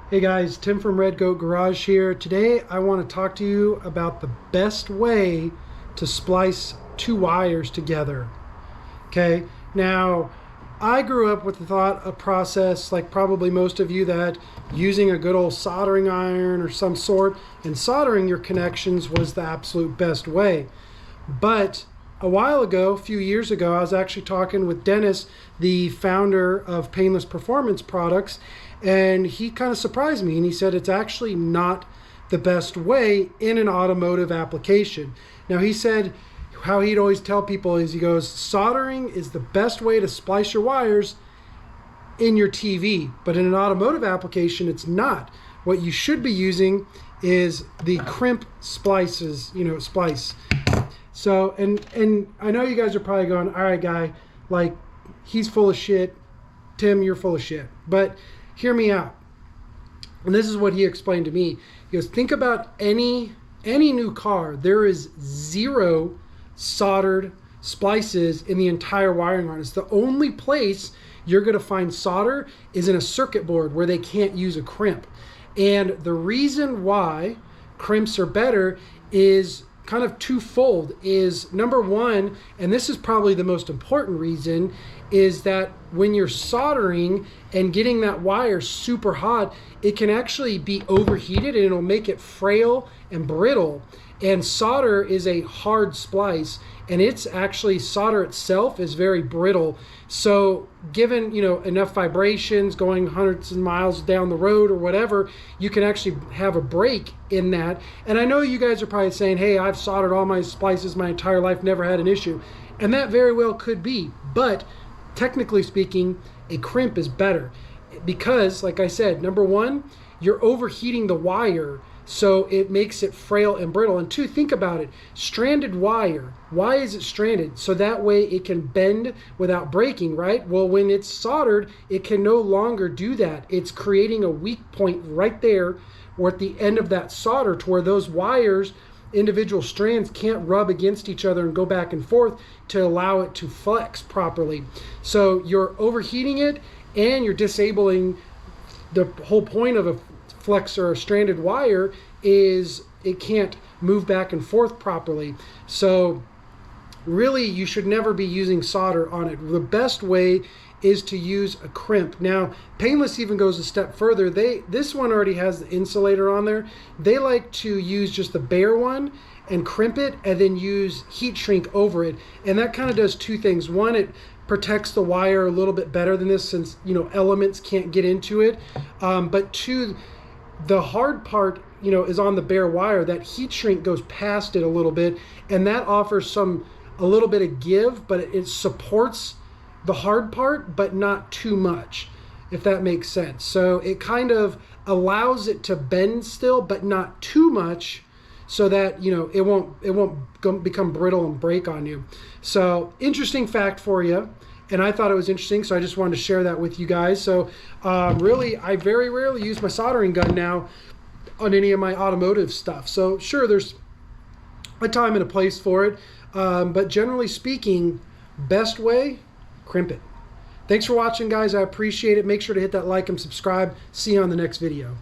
Hey guys, Tim from Red Goat Garage here. Today I want to talk to you about the best way to splice two wires together. Okay, now I grew up with the thought of process, like probably most of you, that using a good old soldering iron or some sort and soldering your connections was the absolute best way. But a while ago, a few years ago, I was actually talking with Dennis, the founder of Painless Performance Products, and he kind of surprised me, and he said it's actually not the best way in an automotive application. Now, he said how he'd always tell people is, he goes, soldering is the best way to splice your wires in your TV, but in an automotive application, it's not. What you should be using is the crimp splices, splice. So, and I know you guys are probably going, all right, guy, like, he's full of shit. Tim, you're full of shit. But hear me out. And this is what he explained to me. He goes, think about any new car. There is zero soldered splices in the entire wiring harness. The only place you're going to find solder is in a circuit board where they can't use a crimp. And the reason why crimps are better is kind of twofold. Is number one, and this is probably the most important reason, is that when you're soldering and getting that wire super hot, it can actually be overheated and it'll make it frail and brittle. And solder is a hard splice, and it's actually, solder itself is very brittle. So given enough vibrations going hundreds of miles down the road or whatever, you can actually have a break in that. And I know you guys are probably saying, hey, I've soldered all my splices my entire life, never had an issue. And that very well could be, but technically speaking, a crimp is better because, like I said, number one, you're overheating the wire, so it makes it frail and brittle. And two, think about it. Stranded wire, why is it stranded? So that way it can bend without breaking, right? Well, when it's soldered, it can no longer do that. It's creating a weak point right there, or at the end of that solder, to where those wires, individual strands, can't rub against each other and go back and forth to allow it to flex properly. So you're overheating it and you're disabling. The whole point of a flex or a stranded wire is it can't move back and forth properly. So really, you should never be using solder on it. The best way is to use a crimp. Now, Painless even goes a step further. This one already has the insulator on there. They like to use just the bare one and crimp it and then use heat shrink over it. And that kind of does two things. One, it protects the wire a little bit better than this, since elements can't get into it. But two, the hard part is on the bare wire. That heat shrink goes past it a little bit, and that offers a little bit of give, but it supports the hard part, but not too much, if that makes sense. So it kind of allows it to bend still, but not too much, so that it won't become brittle and break on you. So interesting fact for you, and I thought it was interesting, so I just wanted to share that with you guys. So really, I very rarely use my soldering gun now on any of my automotive stuff. So sure, there's a time and a place for it, but generally speaking, best way, crimp it. Thanks for watching, guys. I appreciate it. Make sure to hit that like and subscribe. See you on the next video.